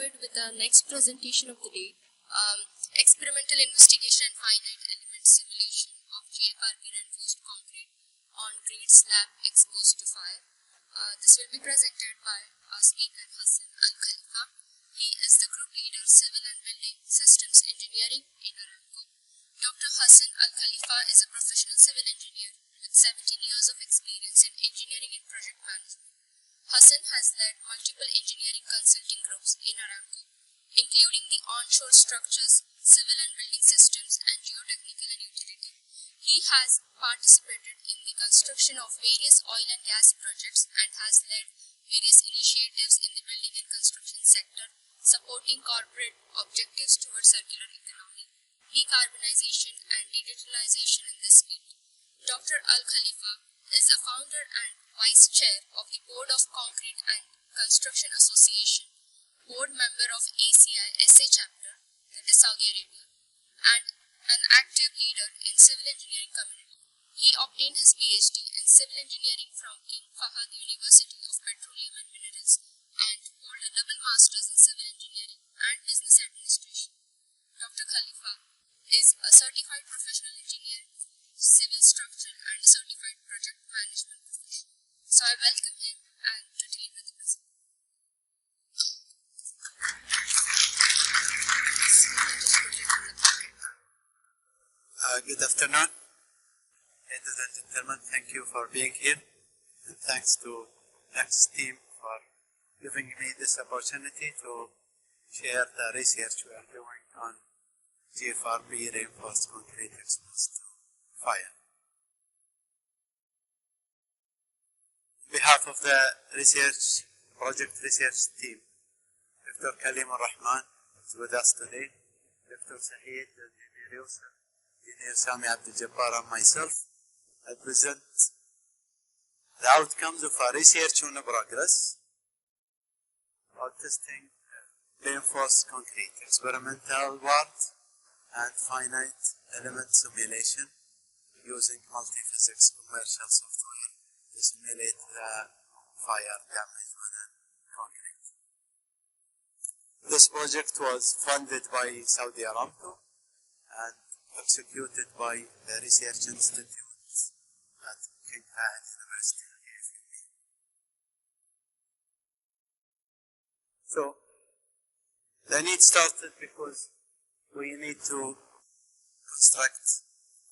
forward with the next presentation of the day, experimental investigation and finite element simulation of GFRP reinforced concrete on grade slab exposed to fire. This will be presented by our speaker Hassan Al Khalifa. He is the group leader Civil and Building Systems Engineering in Aramco. Dr. Hassan Al Khalifa is a professional civil engineer with 17 years of experience in engineering and project management. Hassan has led multiple engineering consulting groups in Aramco, including the onshore structures, civil and building systems, and geotechnical and utility. He has participated in the construction of various oil and gas projects and has led various initiatives in the building and construction sector, supporting corporate objectives towards circular economy, decarbonization, and digitalization in this field. Dr. Al Khalifa is a founder and Vice Chair of the Board of Concrete and Construction Association, Board Member of ACI SA Chapter, that is Saudi Arabia, and an active leader in civil engineering community. He obtained his PhD in civil engineering from King Fahd University of Petroleum and Minerals and hold a double master's in civil engineering and business administration. Dr. Khalifa is a certified professional engineer, civil structural and certified project management professional. So I welcome him and proceed with the presentation. Good afternoon, ladies and gentlemen. Thank you for being here, and thanks to Next team for giving me this opportunity to share the research we are doing on GFRP reinforced concrete exposed to fire. On behalf of the project research team, Dr. Kalim Al-Rahman is with us today, Dr. Saeed, Engineer Yusuf, Engineer Sami Abdul Jabbar, and myself. I present the outcomes of our research on progress about testing reinforced concrete, experimental work, and finite element simulation using multi-physics commercial software to simulate the fire damage on concrete. This project was funded by Saudi Aramco and executed by the Research Institute at King Fahd University. So, the need started because we need to construct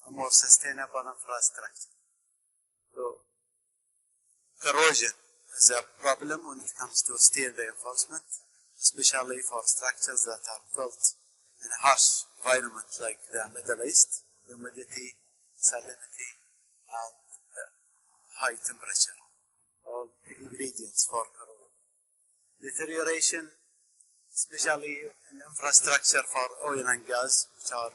a more sustainable infrastructure. So, corrosion is a problem when it comes to steel reinforcement, especially for structures that are built in a harsh environment like the Middle East, humidity, salinity, and high temperature, all the ingredients for corrosion. Deterioration, especially in infrastructure for oil and gas, which are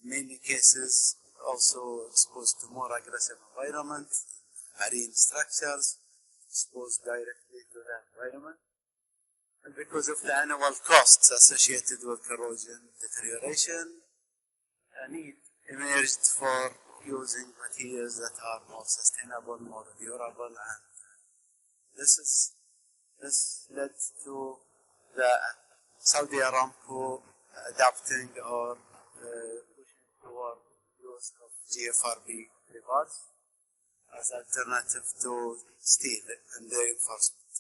in many cases also exposed to more aggressive environment, marine structures exposed directly to the environment. And because of the annual costs associated with corrosion deterioration, a need emerged for using materials that are more sustainable, more durable, and this led to the Saudi Aramco adapting or pushing toward use of GFRP rebars as alternative to steel and reinforcement.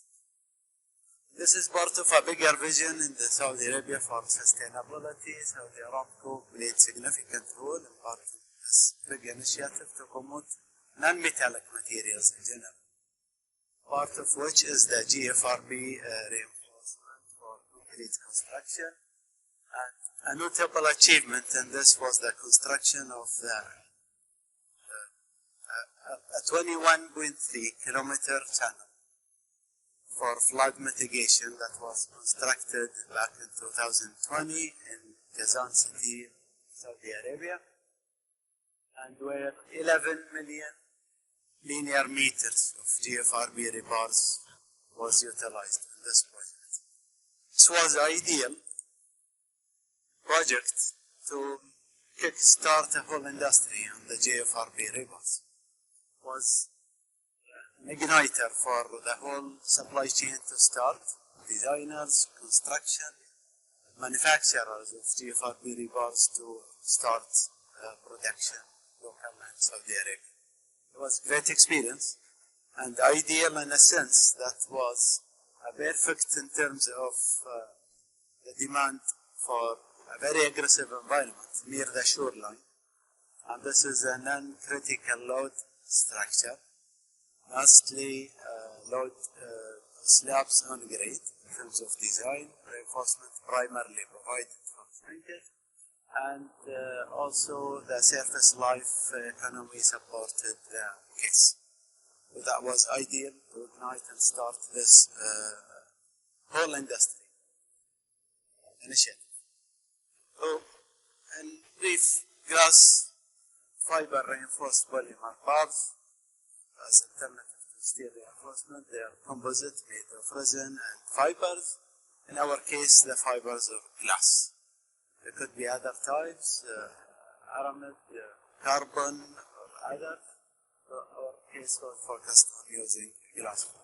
This is part of a bigger vision in the Saudi Arabia for sustainability. Saudi Aramco played significant role in part of this big initiative to promote non-metallic materials in general, part of which is the GFRP reinforcement for concrete construction. And a notable achievement in this was the construction of a 21.3 kilometer channel for flood mitigation that was constructed back in 2020 in Kazan City, Saudi Arabia, and where 11 million linear meters of GFRP rebars was utilized in this project. This was an ideal project to kickstart a whole industry on the GFRP rebars. Was an igniter for the whole supply chain to start designers, construction, manufacturers of GFRP rebars to start production local in Saudi Arabia. It was a great experience and ideal in a sense that was perfect in terms of the demand for a very aggressive environment near the shoreline. And this is a non-critical load structure. Lastly, load slabs on grade in terms of design, reinforcement primarily provided from shrinkage, and also the surface life economy supported the case. So that was ideal to ignite and start this whole industry initiative. So, in brief, glass fiber reinforced polymer bars as alternative to steel reinforcement. They are composite made of resin and fibers. In our case, the fibers are glass. There could be other types, aramid, carbon, or others. So our case was focused on using glass fiber.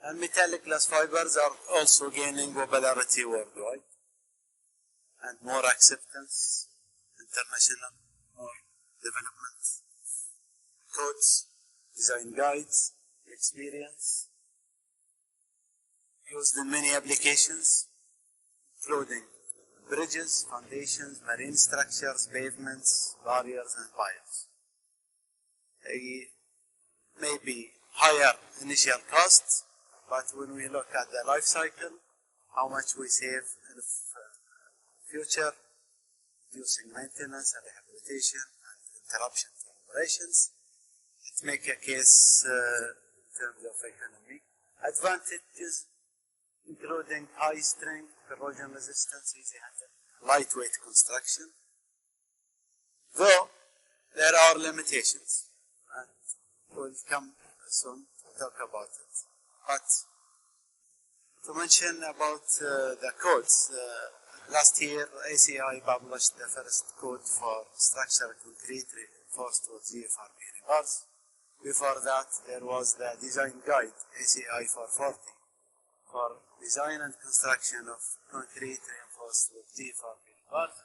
And metallic glass fibers are also gaining popularity worldwide and more acceptance, international, more development, codes, design guides, experience, used in many applications, including bridges, foundations, marine structures, pavements, barriers, and piers. They may be higher initial costs, but when we look at the life cycle, how much we save in the future, reducing maintenance and rehabilitation and interruption to operations, it makes a case in terms of economy. Advantages including high strength, corrosion resistance, easy handling, lightweight construction. Though there are limitations, and we'll come soon to talk about it. But to mention about the codes, last year ACI published the first code for structural concrete reinforced with GFRP rebars. Before that, there was the design guide ACI 440 for design and construction of concrete reinforced with GFRP rebars,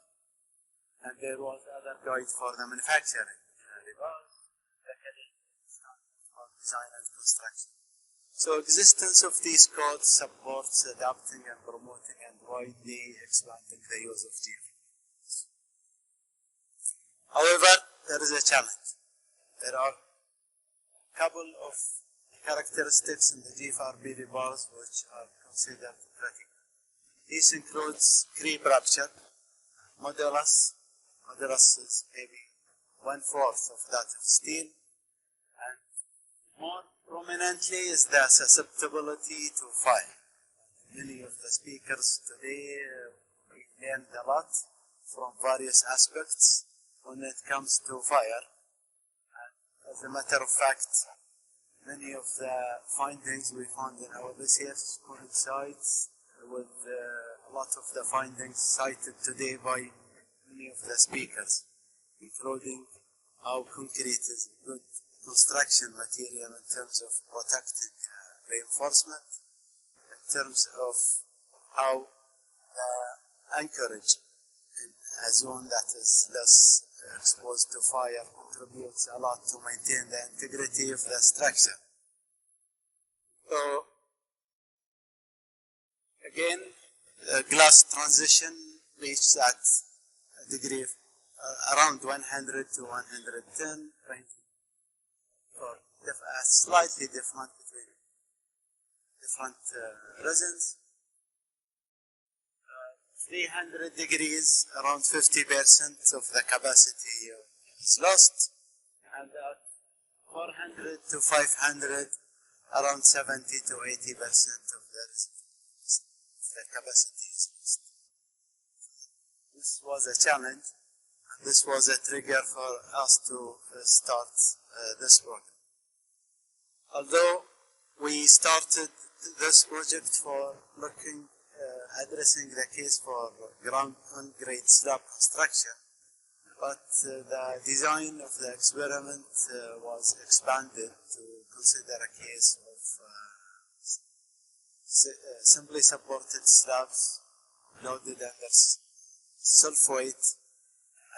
and there was other guide for the manufacturing rebars, for design and construction. So existence of these codes supports adapting and promoting and widely expanding the use of GFRP. However, there is a challenge. There are a couple of characteristics in the GFRP rebars which are considered critical. This includes creep rupture, modulus. Modulus is maybe 1/4 of that of steel, and more prominently is the susceptibility to fire. Many of the speakers today learned a lot from various aspects when it comes to fire. And as a matter of fact, many of the findings we found in our research coincides with a lot of the findings cited today by many of the speakers, including how concrete is good construction material in terms of protecting reinforcement, in terms of how anchorage in a zone that is less exposed to fire contributes a lot to maintain the integrity of the structure. So, again, glass transition reached at a degree of around 100 to 110, or slightly different between different resins. 300 degrees, around 50% of the capacity is lost, and at 400 to 500, around 70 to 80% of the capacity is lost. This was a challenge, and this was a trigger for us to start this program. Although we started this project for addressing the case for ground on grade slab construction, but the design of the experiment was expanded to consider a case of simply supported slabs loaded under self-weight,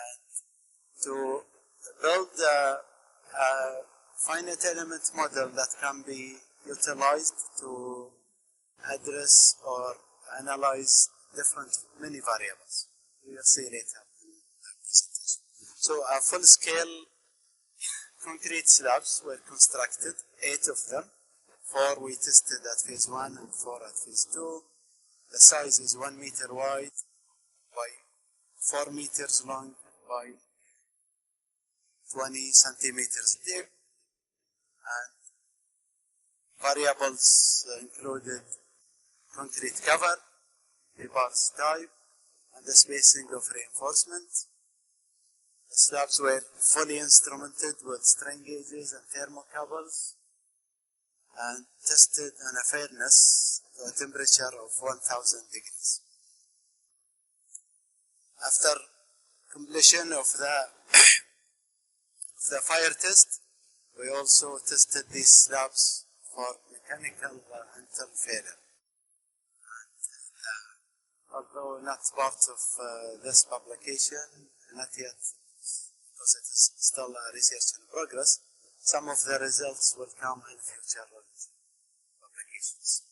and to build a finite element model that can be utilized to address or analyze different many variables. We will see later in the presentation. So full-scale concrete slabs were constructed, 8 of them. 4 we tested at phase 1 and 4 at phase 2. The size is 1 meter wide by 4 meters long by 20 centimeters deep, and variables included concrete cover, rebars type, and the spacing of reinforcement. The slabs were fully instrumented with strain gauges and thermocouples and tested in a furnace to a temperature of 1000 degrees. After completion of the fire test, we also tested these slabs for mechanical internal failure. Although not part of this publication, not yet, because it is still research in progress, some of the results will come in future publications.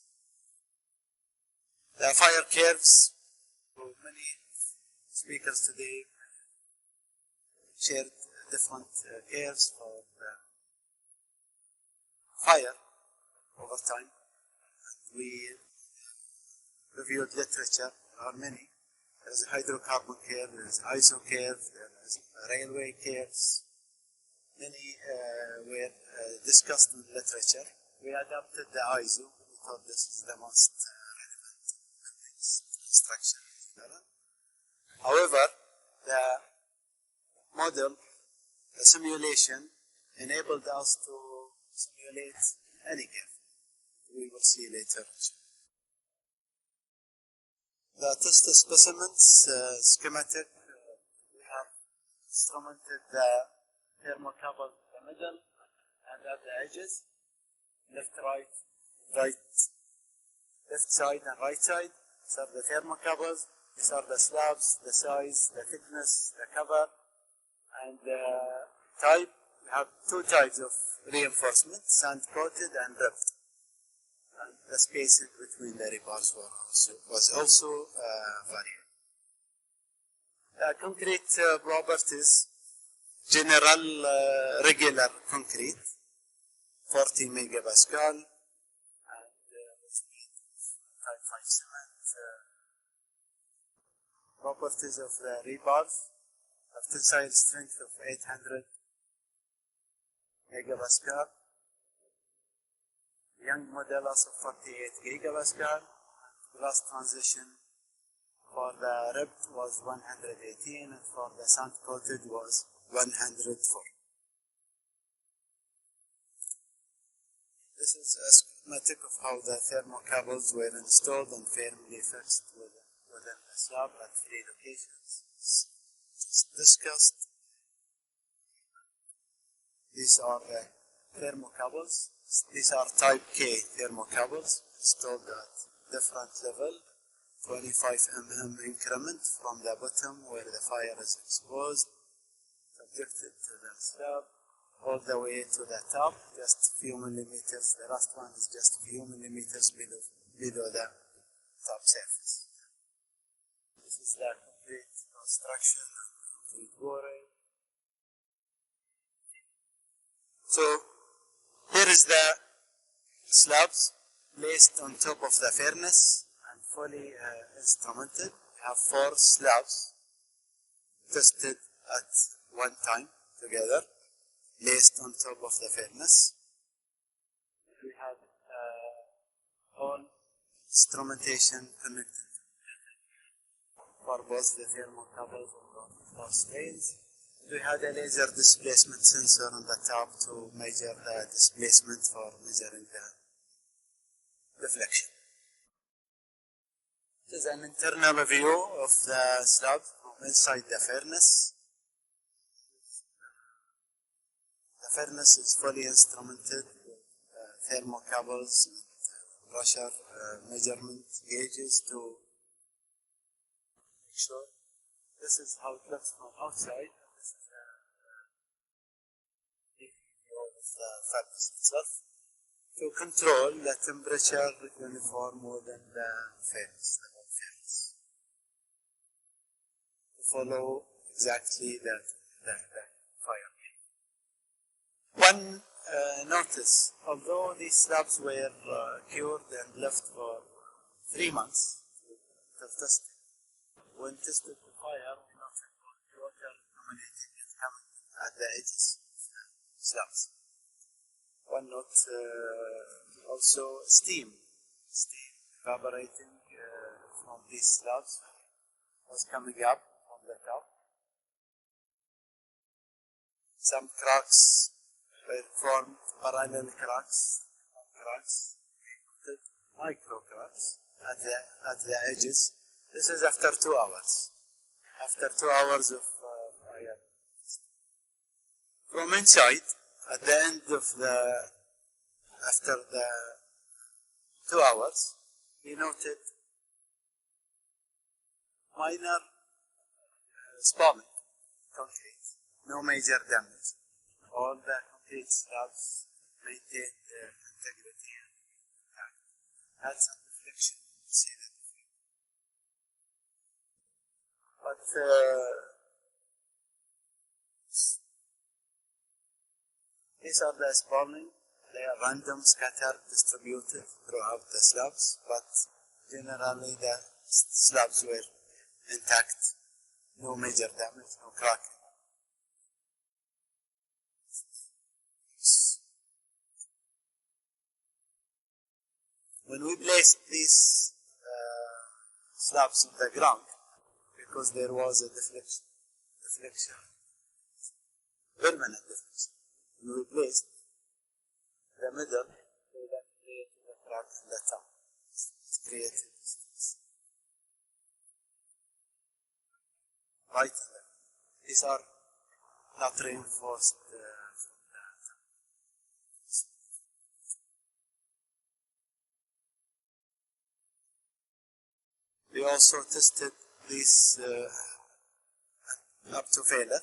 The fire curves, many speakers today shared different curves for the fire over time. And we reviewed literature. There are many. There is a hydrocarbon curve, there is ISO curve, there is railway curves. Many were discussed in literature. We adapted the ISO. We thought this is the most relevant instruction. However, the model, the simulation, enabled us to simulate any curve. We will see later. The test specimens schematic, we have instrumented the thermocouple in the middle and at the edges, left side and right side. These are the thermocouples, these are the slabs, the size, the thickness, the cover, and the type. We have 2 types of reinforcement, sand-coated and ribbed. And the spacing between the rebars was also varied. Concrete properties, general regular concrete, 40 megapascal, and was made of type 5 cement. Properties of the rebars have tensile strength of 800 megapascal. Young modulus of 48 gigapascal. Glass transition for the ribbed was 118 and for the sand coated was 104. This is a schematic of how the thermocouples were installed and firmly fixed within the slab at 3 locations. It's discussed. These are the thermocouples. These are type K thermocouples installed at different level, 25 mm increment from the bottom where the fire is exposed, subjected to the slab, all the way to the top, just few millimeters. The last one is just few millimeters below the top surface. This is the complete construction and complete boring. So here is the slabs placed on top of the furnace and fully instrumented. We have 4 slabs tested at one time together, placed on top of the furnace. We have all instrumentation connected for both the thermocouples and both strains. We had a laser displacement sensor on the top to measure the displacement for measuring the deflection. This is an internal view of the slab from inside the furnace. The furnace is fully instrumented with thermocouples and pressure measurement gauges to make sure. This is how it looks from outside. This is the view of the furnace itself to control the temperature uniform within the furnace, the whole furnace. To follow exactly the fire. One notice, although these slabs were cured and left for 3 months to test, when tested the fire, we noted water dominating is coming at the edges of the slabs. One note, also steam evaporating from these slabs was coming up from the top. Some cracks were formed, parallel cracks, micro cracks at the edges. This is after 2 hours. After 2 hours of fire. From inside, at the end of after the 2 hours, we noted minor spalling concrete, no major damage. All the concrete slabs maintained their integrity and had some deflection. You see that. But these are the spalling. They are random, scattered, distributed throughout the slabs, but generally the slabs were intact, no major damage, no cracking. When we placed these slabs on the ground, because there was a deflection, permanent deflection, when we placed the middle, that created a crack in the top. It created this. Right there. These are not reinforced from the top. We also tested this up to failure.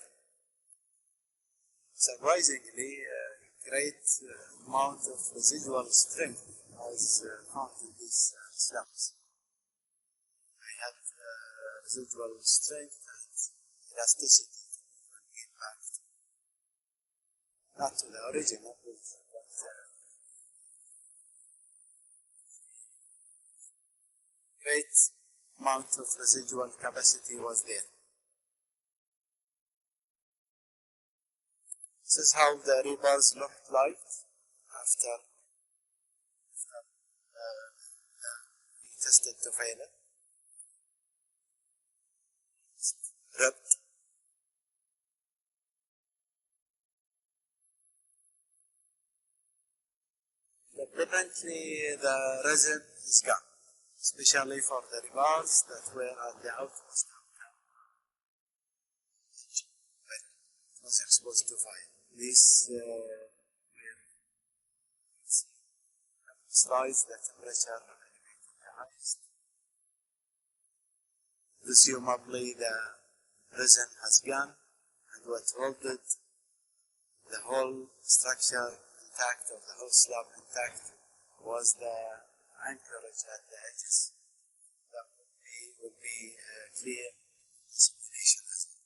Surprisingly, great amount of residual strength was found in these slabs. I had residual strength and elasticity when impact. Not to the original, but great amount of residual capacity was there. This is how the rebars looked like after tested to failure. Ripped. Definitely the resin is gone, especially for the rebars that were at the outmost it was exposed to fire. These slides the temperature elevated the highest. Presumably the resin has gone, and what held the whole structure intact, or the whole slab intact, was the anchorage at the edges. That would be clear simulation as well.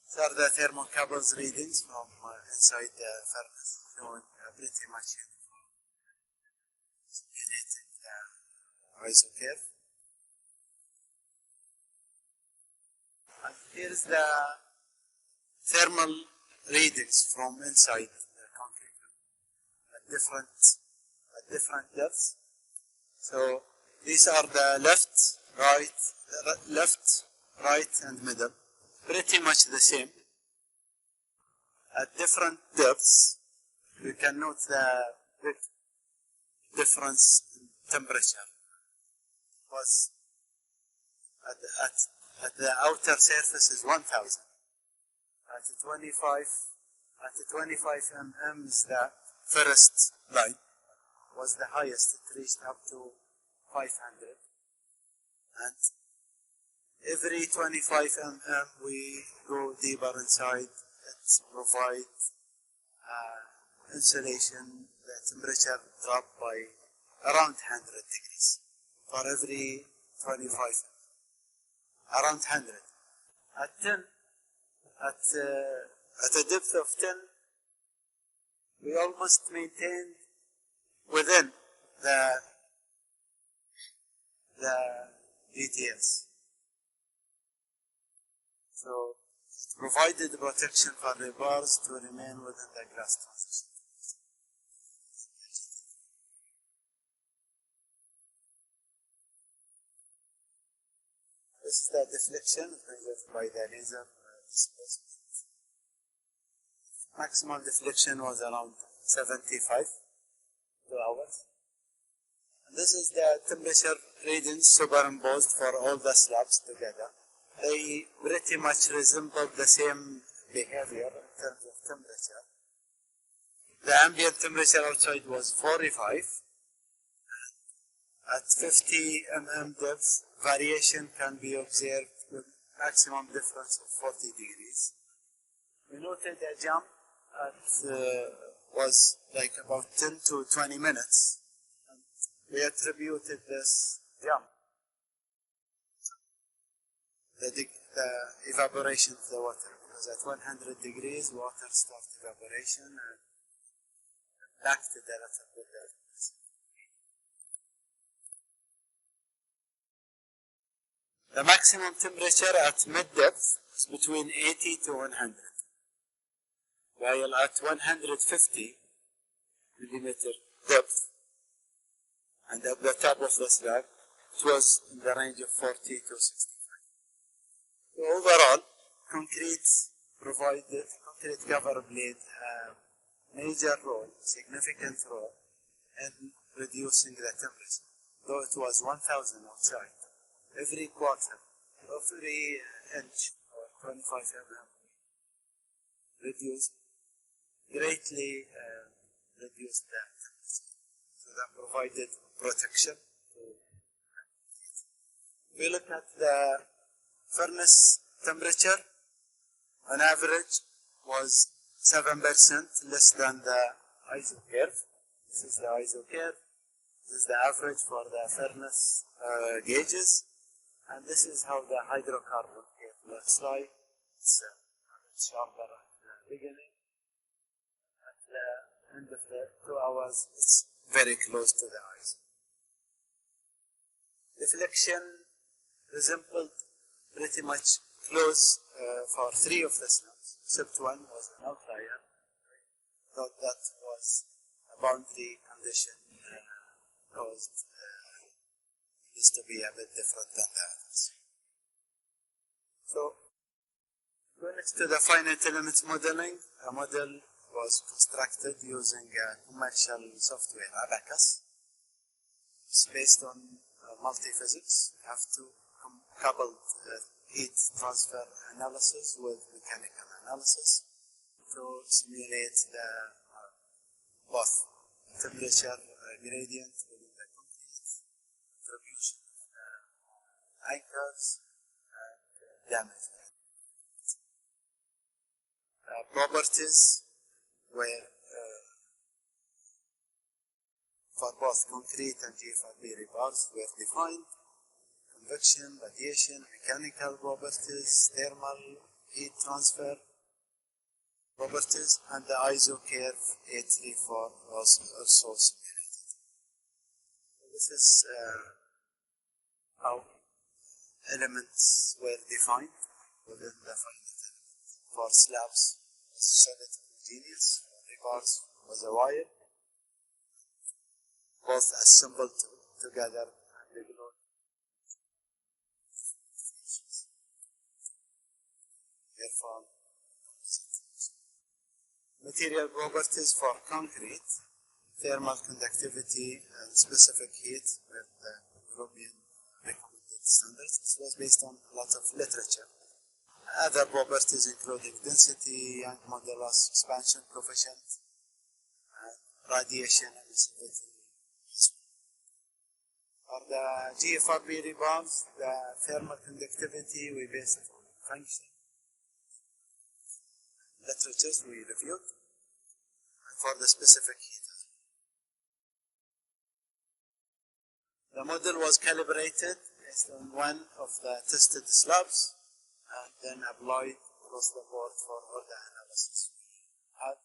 These are the thermocouples readings from inside the furnace, showing pretty much uniform, simulating the ISO curve. And here's the thermal readings from inside the concrete at different at different depths. So these are the left, right, and middle, pretty much the same. At different depths, we can note the big difference in temperature. Was at the outer surface is 1000. At 25 mm is the first line, was the highest. It reached up to 500. And every 25 mm we go deeper inside. It provides insulation. The temperature dropped by around 100 degrees for every 25 mm. Around 100. At 10, at a depth of 10, we almost maintained within the details. So it provided protection for the bars to remain within the glass transition. This is the deflection measured by the laser displacement. Maximum deflection was around 75 hours. And this is the temperature readings superimposed for all the slabs together. They pretty much resemble the same behavior in terms of temperature. The ambient temperature outside was 45. At 50 mm depth, variation can be observed with maximum difference of 40 degrees. We noted a jump was like about 10 to 20 minutes. And we attributed this jump the evaporation of the water, because at 100 degrees water starts evaporation and impacted a little bit there. The maximum temperature at mid-depth is between 80 to 100, while at 150 millimeter depth and at the top of the slab, it was in the range of 40 to 65. So overall, concrete cover played a major role, significant role, in reducing the temperature. Though it was 1000 outside, every quarter, every inch, or 25 mm, greatly reduced the temperature. So that provided protection. We look at the furnace temperature, on average, was 7% less than the ISO curve. This is the ISO curve. This is the average for the furnace gauges. And this is how the hydrocarbon curve looks like. It's sharper at the beginning. At the end of the 2 hours, it's very close to the ISO. Deflection resembled pretty much close for 3 of the slabs, except one was an outlier. I thought that was a boundary condition caused this to be a bit different than the others. So, going to the finite element modeling, a model was constructed using commercial software, Abacus. It's based on multi-physics. You have to couple heat transfer analysis with mechanical analysis to simulate the both temperature gradient within the concrete, distribution of anchors, and damage. Properties were for both concrete and GFRP rebars were defined. Convection, radiation, mechanical properties, thermal heat transfer properties, and the ISO curve 834 was also simulated. This is how elements were defined within the finite element. For slabs, solid homogeneous, rebars was a wire. both assembled together and they glued. Material properties for concrete, thermal conductivity and specific heat with the European recommended standards. This was based on a lot of literature. Other properties including density, Young modulus, expansion coefficient, and radiation emissivity. For the GFRP rebars, the thermal conductivity we based on function literatures we reviewed, and for the specific heat. The model was calibrated based on one of the tested slabs and then applied across the board for all the analysis we had.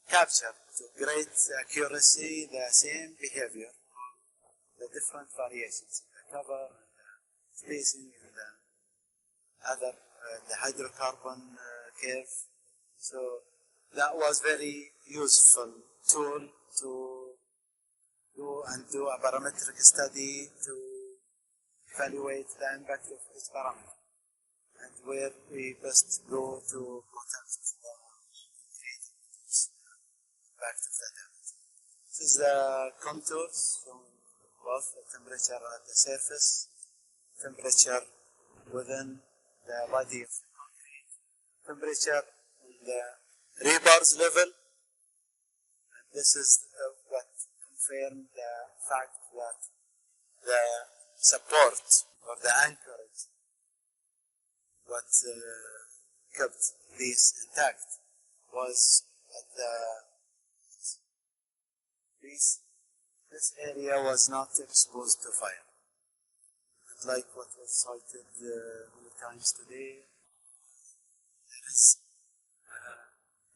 Captured to great accuracy the same behavior, the different variations in the cover and the spacing and the other, the hydrocarbon curve. So that was very useful tool to do a parametric study to evaluate the impact of each parameter and where we best go to protect the impact of the damage. This is the contours from both the temperature at the surface, temperature within the body of the concrete, temperature in the rebars level. And this is what confirmed the fact that the support or the anchorage, what kept these intact, was at this area was not exposed to fire. Like what was cited many times today, there is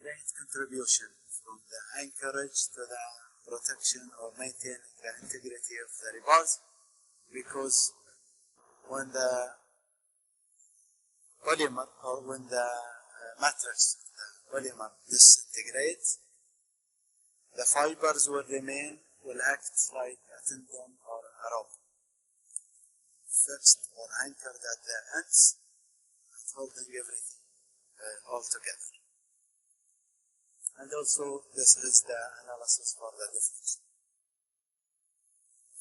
great contribution from the anchorage to the protection or maintaining the integrity of the rebars, because when the polymer or when the matrix of the polymer disintegrates, the fibers will act like a tendon or a rope, fixed or anchored at the ends and holding everything all together. And also this is the analysis for the definition.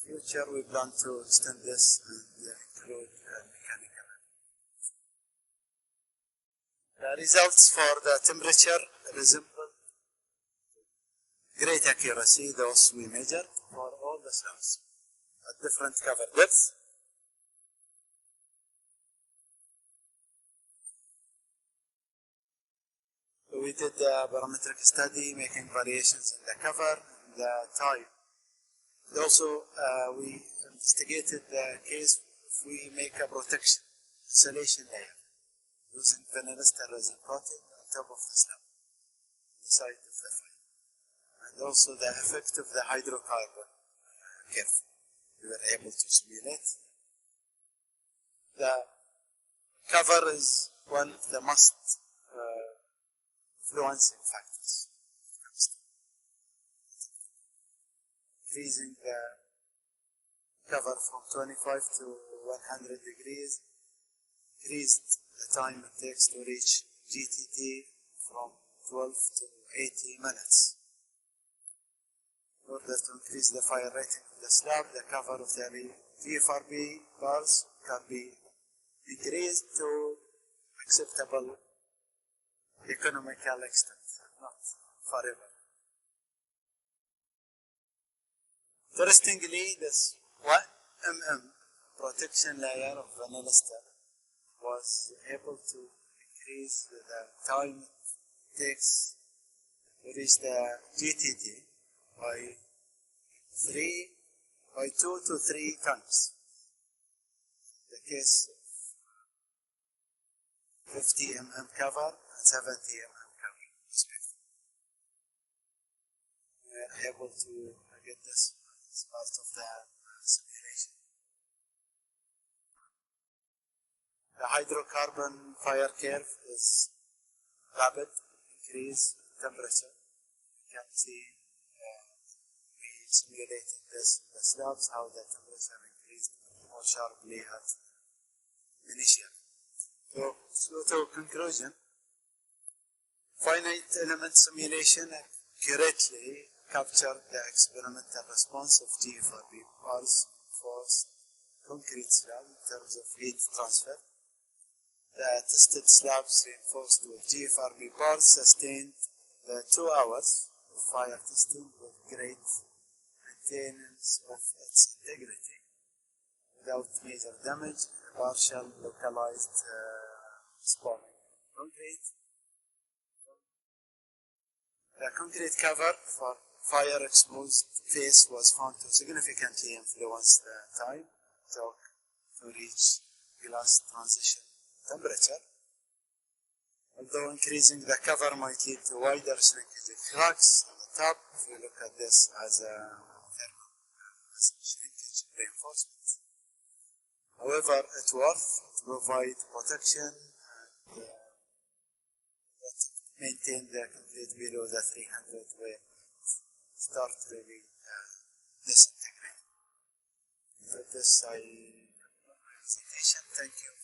In the future we plan to extend this and include mechanical. The results for the temperature resemble great accuracy those we measured for all the slabs at different cover depths. We did a barometric study making variations in the cover, the time. And also, we investigated the case if we make a protection, insulation layer, using vanilla resin coating on top of the slab, the side of the fire. And also the effect of the hydrocarbon curve. We were able to simulate. The cover is one of the most influencing factors when it comes to increasing the cover from 25 to 100 degrees, increased the time it takes to reach GTT from 12 to 80 minutes. In order to increase the fire rating of the slab, the cover of the GFRP bars can be decreased to acceptable economical extent, not forever. Interestingly, this 1 mm protection layer of vanilla was able to increase the time it takes to reach the GTT by 2 to 3 times. The case of 50 mm cover and 70 mm cover, respectively. We are able to get this as part of the simulation. The hydrocarbon fire curve is rapid increase in temperature. You can see we simulated this, the slabs, how the temperature increased more sharply at initial. So to conclusion, finite element simulation accurately captured the experimental response of GFRP pulse force concrete slab in terms of heat transfer. The tested slabs reinforced with GFRP bars sustained the 2 hours of fire testing with great maintenance of its integrity without major damage, partial localized spalling. The concrete cover for fire exposed face was found to significantly influence the time to reach glass transition temperature. Although increasing the cover might lead to wider shrinkage of cracks on the top, if we look at this as a thermal shrinkage reinforcement. However, it worked to provide protection and maintain the concrete below the 300 where it start really disintegrating. With this, I conclude my presentation. Thank you.